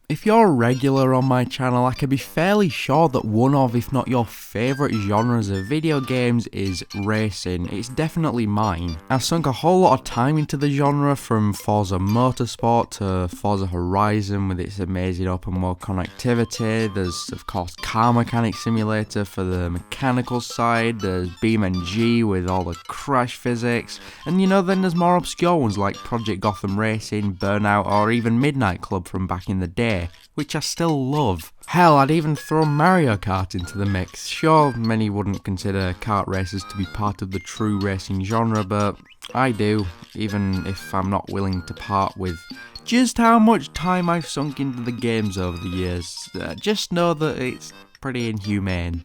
If you're a regular on my channel, I can be fairly sure that one of, if not your favourite genres of video games is racing. It's definitely mine. I've sunk a whole lot of time into the genre, from Forza Motorsport to Forza Horizon with its amazing open world connectivity. There's of course Car Mechanic Simulator for the mechanical side, there's BeamNG with all the crash physics, and then there's more obscure ones like Project Gotham Racing, Burnout, or even Midnight Club from back in the day, which I still love. Hell, I'd even throw Mario Kart into the mix. Sure, many wouldn't consider kart races to be part of the true racing genre, but I do, even if I'm not willing to part with just how much time I've sunk into the games over the years. Just know that it's pretty inhumane.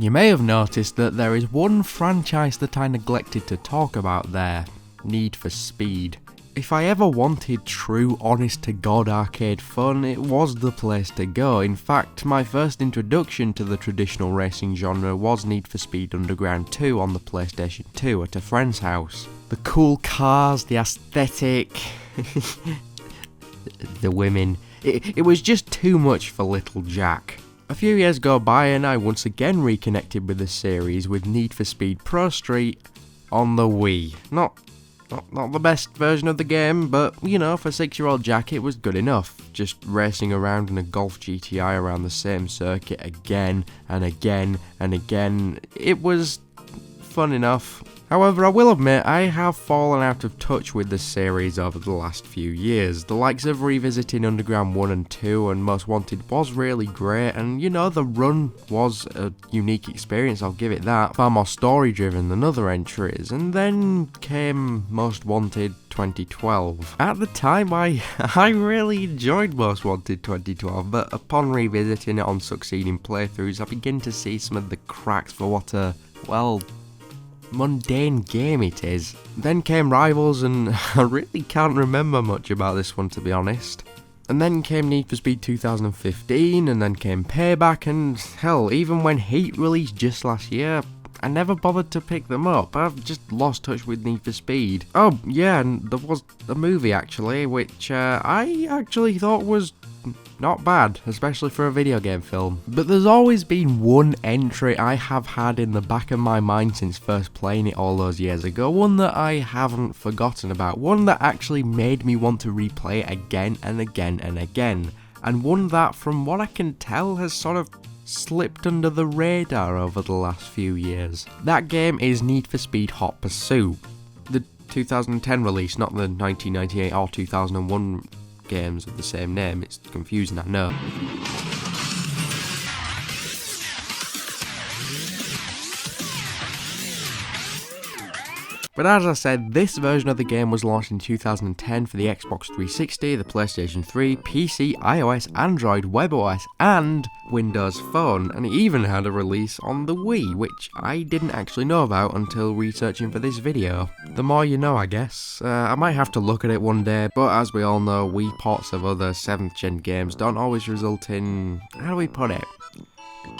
You may have noticed that there is one franchise that I neglected to talk about there: Need for Speed. If I ever wanted true, honest-to-God arcade fun, it was the place to go. In fact, my first introduction to the traditional racing genre was Need for Speed Underground 2 on the PlayStation 2 at a friend's house. The cool cars, the aesthetic, the women, it was just too much for little Jack. A few years go by and I once again reconnected with the series with Need for Speed Pro Street on the Wii. Not the best version of the game, but for 6-year-old Jack it was good enough. Just racing around in a Golf GTI around the same circuit again and again and again. It was fun enough. However, I will admit, I have fallen out of touch with the series over the last few years. The likes of revisiting Underground 1 and 2 and Most Wanted was really great, and the run was a unique experience, I'll give it that. Far more story driven than other entries, and then came Most Wanted 2012. At the time, I really enjoyed Most Wanted 2012, but upon revisiting it on succeeding playthroughs, I begin to see some of the cracks for what a, mundane game it is. Then came Rivals, and I really can't remember much about this one, to be honest. And then came Need for Speed 2015, and then came Payback, and hell, even when Heat released just last year, I never bothered to pick them up. I've just lost touch with Need for Speed. Oh yeah, and there was a movie actually, which I actually thought was not bad, especially for a video game film. But there's always been one entry I have had in the back of my mind since first playing it all those years ago, one that I haven't forgotten about, one that actually made me want to replay it again and again and again, and one that, from what I can tell, has sort of slipped under the radar over the last few years. That game is Need for Speed Hot Pursuit, the 2010 release, not the 1998 or 2001 games of the same name. It's confusing, I know. But as I said, this version of the game was launched in 2010 for the Xbox 360, the PlayStation 3, PC, iOS, Android, WebOS, and Windows Phone, and it even had a release on the Wii, which I didn't actually know about until researching for this video. The more you know, I guess. I might have to look at it one day, but as we all know, Wii ports of other 7th gen games don't always result in, how do we put it,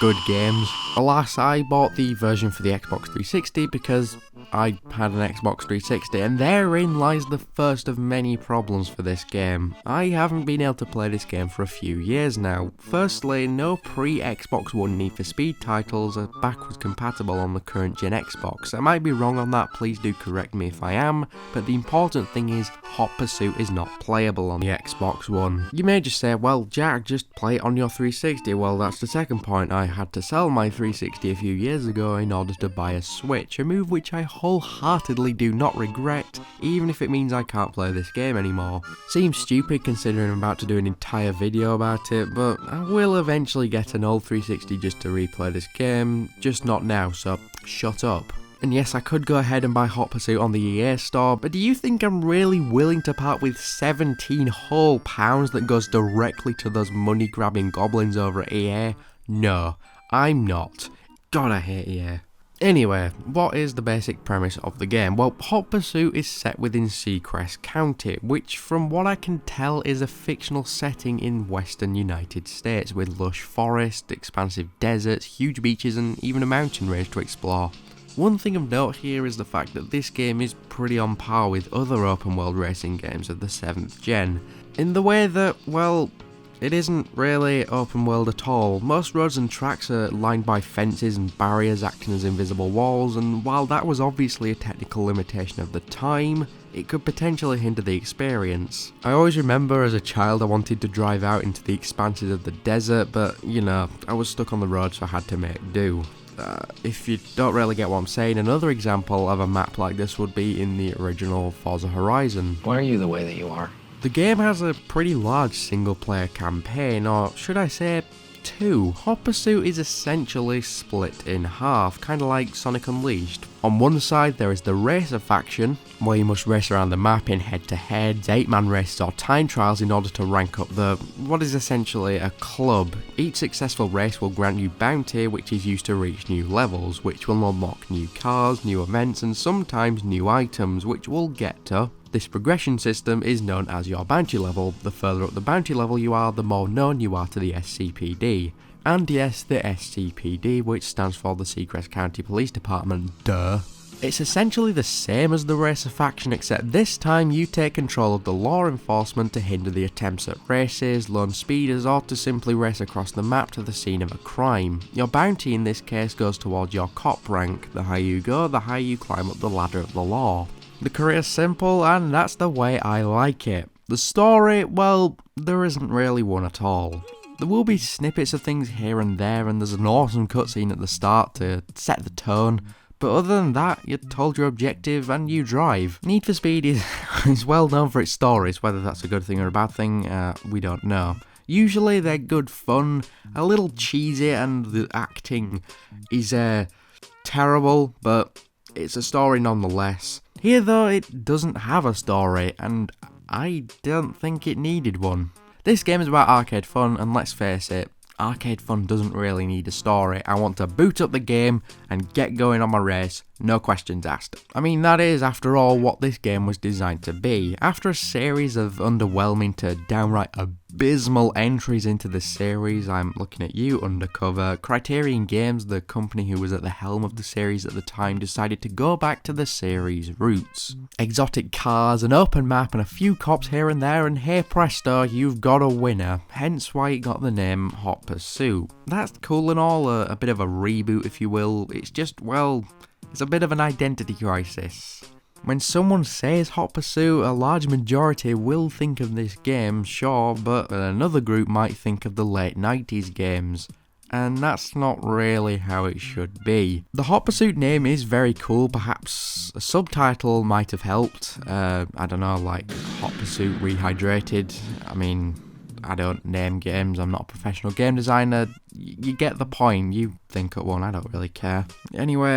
good games. Alas, I bought the version for the Xbox 360 because I had an Xbox 360, and therein lies the first of many problems for this game. I haven't been able to play this game for a few years now. Firstly, no pre-Xbox One Need for Speed titles are backwards compatible on the current gen Xbox. I might be wrong on that, please do correct me if I am, but the important thing is Hot Pursuit is not playable on the Xbox One. You may just say, well Jack, just play it on your 360. Well, that's the second point. I had to sell my 360 a few years ago in order to buy a Switch, a move which I wholeheartedly do not regret, even if it means I can't play this game anymore. Seems stupid considering I'm about to do an entire video about it, but I will eventually get an old 360 just to replay this game, just not now, so shut up. And yes, I could go ahead and buy Hot Pursuit on the EA store, but do you think I'm really willing to part with 17 whole pounds that goes directly to those money-grabbing goblins over at EA? No, I'm not. God, I hate EA. Anyway, what is the basic premise of the game? Well, Hot Pursuit is set within Seacrest County, which from what I can tell is a fictional setting in western United States with lush forests, expansive deserts, huge beaches and even a mountain range to explore. One thing of note here is the fact that this game is pretty on par with other open world racing games of the 7th gen. in the way that, well, it isn't really open world at all. Most roads and tracks are lined by fences and barriers acting as invisible walls, and while that was obviously a technical limitation of the time, it could potentially hinder the experience. I always remember as a child I wanted to drive out into the expanses of the desert, but you know, I was stuck on the road so I had to make do. If you don't really get what I'm saying, another example of a map like this would be in the original Forza Horizon. Why are you the way that you are? The game has a pretty large single player campaign, or should I say two. Hot Pursuit is essentially split in half, kinda like Sonic Unleashed. On one side there is the Racer faction, where you must race around the map in head-to-heads, 8-man races or time trials in order to rank up what is essentially a club. Each successful race will grant you bounty, which is used to reach new levels, which will unlock new cars, new events and sometimes new items, which we'll get to. This progression system is known as your bounty level. The further up the bounty level you are, the more known you are to the SCPD. And yes, the SCPD, which stands for the Seacrest County Police Department, duh. It's essentially the same as the Racer faction, except this time you take control of the law enforcement to hinder the attempts at races, lone speeders, or to simply race across the map to the scene of a crime. Your bounty in this case goes towards your cop rank. The higher you go, the higher you climb up the ladder of the law. The career's simple, and that's the way I like it. The story, well, there isn't really one at all. There will be snippets of things here and there, and there's an awesome cutscene at the start to set the tone, but other than that, you're told your objective and you drive. Need for Speed is well known for its stories. Whether that's a good thing or a bad thing, we don't know. Usually they're good fun, a little cheesy, and the acting is terrible, but it's a story nonetheless. Here though, it doesn't have a story, and I don't think it needed one. This game is about arcade fun, and let's face it, arcade fun doesn't really need a story. I want to boot up the game and get going on my race, no questions asked. I mean, that is, after all, what this game was designed to be. After a series of underwhelming to downright abysmal entries into the series, I'm looking at you, Undercover, Criterion Games, the company who was at the helm of the series at the time, decided to go back to the series' roots. Exotic cars, an open map, and a few cops here and there, and hey presto, you've got a winner, hence why it got the name Hot Pursuit. That's cool and all, a bit of a reboot if you will. It's just, well, it's a bit of an identity crisis. When someone says Hot Pursuit, a large majority will think of this game, sure, but another group might think of the late 90s games. And that's not really how it should be. The Hot Pursuit name is very cool, perhaps a subtitle might have helped. I don't know, like Hot Pursuit Rehydrated. I mean, I don't name games, I'm not a professional game designer. You get the point, you think of one, I don't really care. Anyway,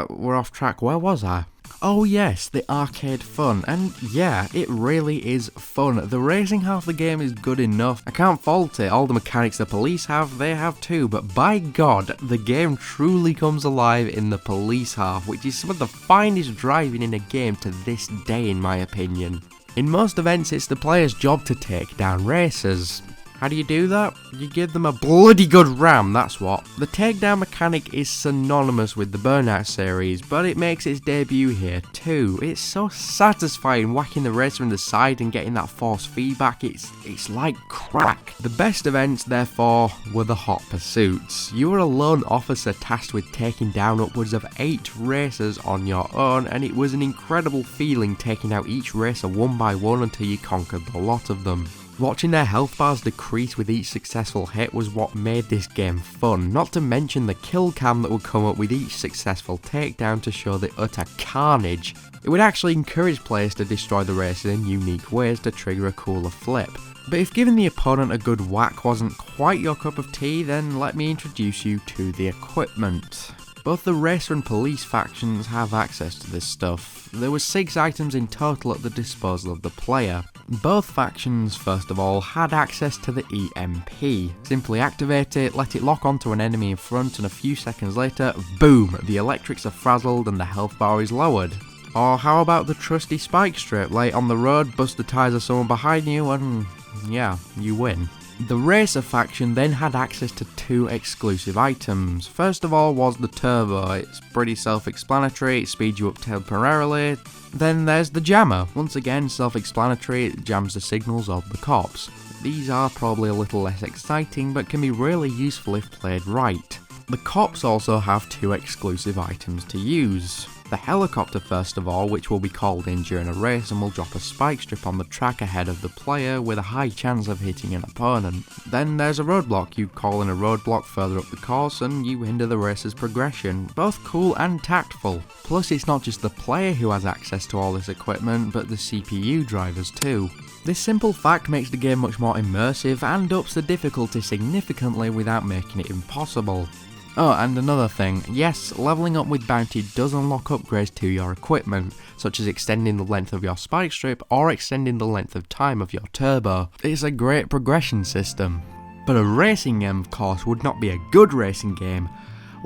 we're off track, where was I? Oh yes, the arcade fun, and yeah, it really is fun. The racing half of the game is good enough, I can't fault it. All the mechanics the police have, they have too, but by God, the game truly comes alive in the police half, which is some of the finest driving in a game to this day in my opinion. In most events, it's the player's job to take down racers. How do you do that? You give them a bloody good ram, that's what. The takedown mechanic is synonymous with the Burnout series, but it makes its debut here too. It's so satisfying whacking the racer in the side and getting that force feedback, it's like crack. The best events, therefore, were the Hot Pursuits. You were a lone officer tasked with taking down upwards of 8 racers on your own, and it was an incredible feeling taking out each racer one by one until you conquered the lot of them. Watching their health bars decrease with each successful hit was what made this game fun, not to mention the kill cam that would come up with each successful takedown to show the utter carnage. It would actually encourage players to destroy the racer in unique ways to trigger a cooler flip. But if giving the opponent a good whack wasn't quite your cup of tea, then let me introduce you to the equipment. Both the racer and police factions have access to this stuff. There were 6 items in total at the disposal of the player. Both factions, first of all, had access to the EMP. Simply activate it, let it lock onto an enemy in front, and a few seconds later, boom, the electrics are frazzled and the health bar is lowered. Or how about the trusty spike strip? Lay on the road, bust the tyres of someone behind you, and yeah, you win. The Racer faction then had access to 2 exclusive items. First of all was the Turbo. It's pretty self-explanatory, it speeds you up temporarily, Then there's the jammer. Once again, self-explanatory, it jams the signals of the cops. These are probably a little less exciting, but can be really useful if played right. The cops also have 2 exclusive items to use. The helicopter first of all, which will be called in during a race and will drop a spike strip on the track ahead of the player with a high chance of hitting an opponent. Then there's a roadblock. You call in a roadblock further up the course and you hinder the racer's progression. Both cool and tactful. Plus it's not just the player who has access to all this equipment, but the CPU drivers too. This simple fact makes the game much more immersive and ups the difficulty significantly without making it impossible. Oh, and another thing, yes, leveling up with bounty does unlock upgrades to your equipment, such as extending the length of your spike strip or extending the length of time of your turbo. It's a great progression system. But a racing game, of course, would not be a good racing game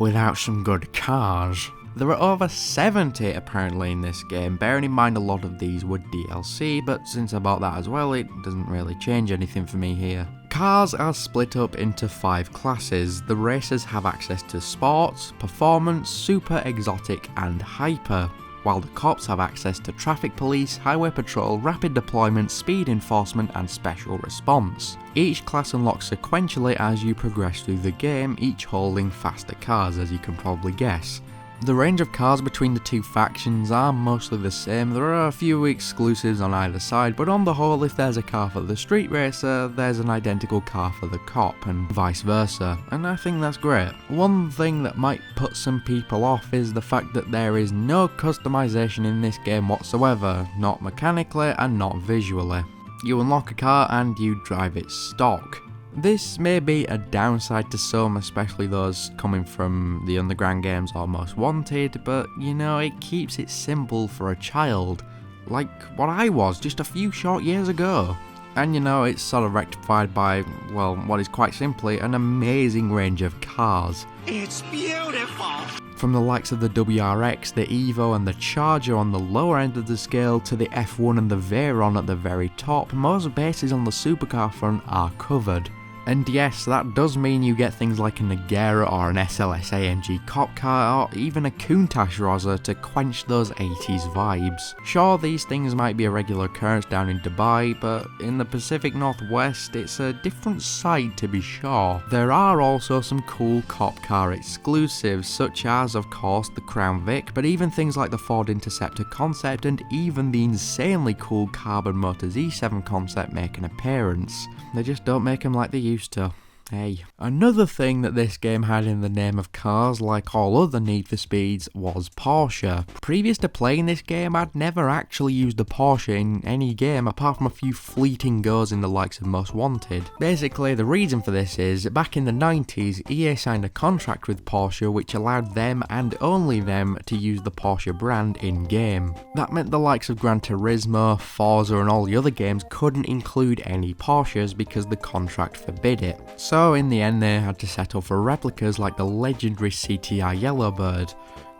without some good cars. There are over 70 apparently in this game, bearing in mind a lot of these were DLC, but since I bought that as well, it doesn't really change anything for me here. Cars are split up into 5 classes. The racers have access to Sports, Performance, Super, Exotic and Hyper, while the cops have access to Traffic Police, Highway Patrol, Rapid Deployment, Speed Enforcement and Special Response. Each class unlocks sequentially as you progress through the game, each holding faster cars, as you can probably guess. The range of cars between the 2 factions are mostly the same. There are a few exclusives on either side, but on the whole, if there's a car for the street racer, there's an identical car for the cop, and vice versa, and I think that's great. One thing that might put some people off is the fact that there is no customization in this game whatsoever, not mechanically and not visually. You unlock a car and you drive it stock. This may be a downside to some, especially those coming from the underground games or Most Wanted, but you know, it keeps it simple for a child, like what I was just a few short years ago. And you know, it's sort of rectified by, well, what is quite simply an amazing range of cars. It's beautiful! From the likes of the WRX, the Evo and the Charger on the lower end of the scale to the F1 and the Veyron at the very top, most bases on the supercar front are covered. And yes, that does mean you get things like a Nagera or an SLS AMG cop car or even a Countach Rosa to quench those 80s vibes. Sure, these things might be a regular occurrence down in Dubai, but in the Pacific Northwest it's a different sight to be sure. There are also some cool cop car exclusives, such as of course the Crown Vic, but even things like the Ford Interceptor concept and even the insanely cool Carbon Motors E7 concept make an appearance. They just don't make them like they used to. Hey. Another thing that this game had in the name of cars, like all other Need for Speeds, was Porsche. Previous to playing this game, I'd never actually used a Porsche in any game apart from a few fleeting goes in the likes of Most Wanted. Basically, the reason for this is, back in the 90s, EA signed a contract with Porsche which allowed them and only them to use the Porsche brand in-game. That meant the likes of Gran Turismo, Forza and all the other games couldn't include any Porsches because the contract forbid it. So in the end they had to settle for replicas like the legendary CTR Yellowbird,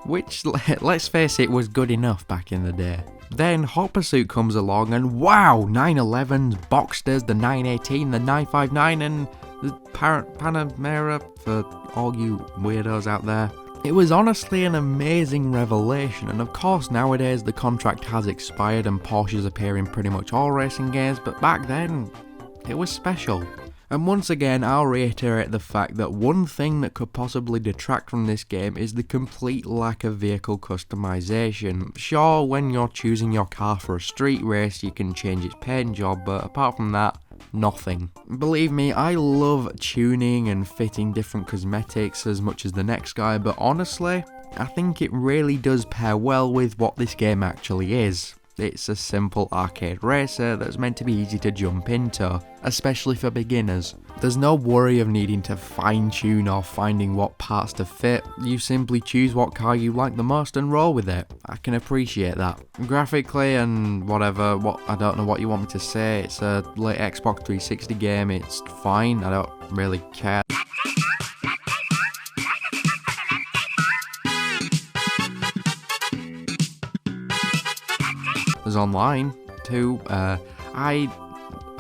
which, let's face it, was good enough back in the day. Then Hot Pursuit comes along and wow, 911s, Boxsters, the 918, the 959 and the Panamera for all you weirdos out there. It was honestly an amazing revelation, and of course nowadays the contract has expired and Porsches appear in pretty much all racing games, but back then it was special. And once again, I'll reiterate the fact that one thing that could possibly detract from this game is the complete lack of vehicle customization. Sure, when you're choosing your car for a street race, you can change its paint job, but apart from that, nothing. Believe me, I love tuning and fitting different cosmetics as much as the next guy, but honestly, I think it really does pair well with what this game actually is. It's a simple arcade racer that's meant to be easy to jump into, especially for beginners. There's no worry of needing to fine tune or finding what parts to fit. You simply choose what car you like the most and roll with it. I can appreciate that. Graphically and whatever, I don't know what you want me to say, it's a late Xbox 360 game, it's fine, I don't really care. Online too. I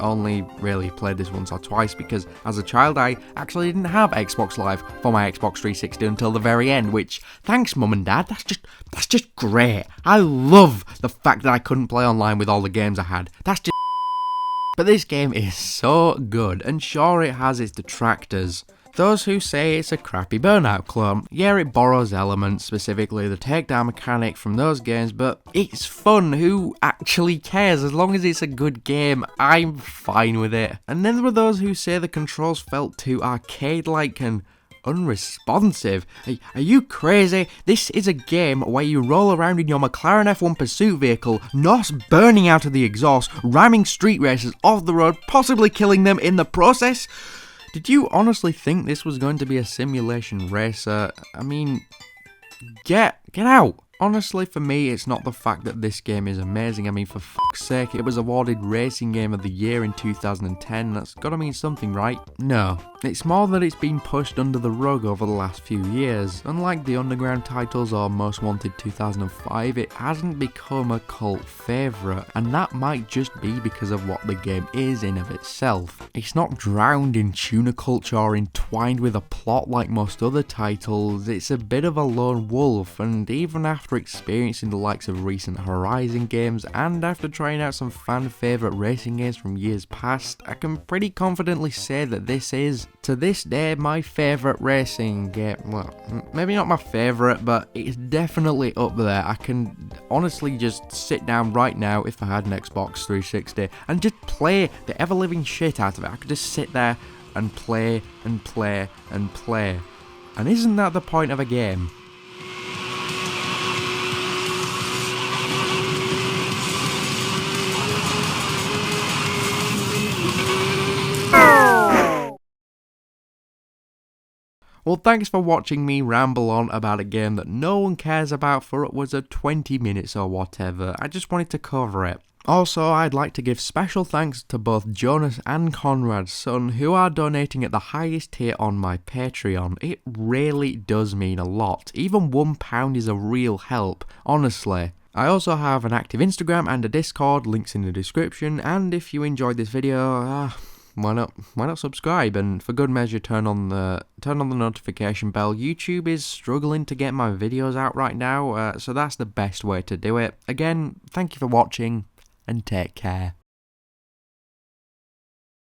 only really played this once or twice because as a child I actually didn't have Xbox Live for my Xbox 360 until the very end, which, thanks Mum and Dad, that's just great. I love the fact that I couldn't play online with all the games I had. That's just But this game is so good, and sure it has its detractors. Those who say it's a crappy Burnout clone. Yeah, it borrows elements, specifically the takedown mechanic from those games, but it's fun. Who actually cares? As long as it's a good game, I'm fine with it. And then there are those who say the controls felt too arcade-like and unresponsive. Are you crazy? This is a game where you roll around in your McLaren F1 pursuit vehicle, NOS burning out of the exhaust, ramming street racers off the road, possibly killing them in the process. Did you honestly think this was going to be a simulation racer? I mean, get out. Honestly, for me, it's not the fact that this game is amazing. I mean, for fuck's sake, it was awarded Racing Game of the Year in 2010. That's gotta mean something, right? No. It's more that it's been pushed under the rug over the last few years. Unlike the Underground titles or Most Wanted 2005, it hasn't become a cult favourite, and that might just be because of what the game is in of itself. It's not drowned in tuner culture or entwined with a plot like most other titles. It's a bit of a lone wolf, and even after experiencing the likes of recent Horizon games, and after trying out some fan favourite racing games from years past, I can pretty confidently say that this is, to this day, my favourite racing game. Well, maybe not my favourite, but it's definitely up there. I can honestly just sit down right now, if I had an Xbox 360, and just play the ever-living shit out of it. I could just sit there and play and play and play. And isn't that the point of a game? Well, thanks for watching me ramble on about a game that no one cares about for upwards of 20 minutes or whatever. I just wanted to cover it. Also, I'd like to give special thanks to both Jonas and Conrad's son, who are donating at the highest tier on my Patreon. It really does mean a lot. Even £1 is a real help, honestly. I also have an active Instagram and a Discord, links in the description, and if you enjoyed this video, why not subscribe, and for good measure turn on the notification bell. YouTube is struggling to get my videos out right now, so that's the best way to do it. Again, thank you for watching and take care.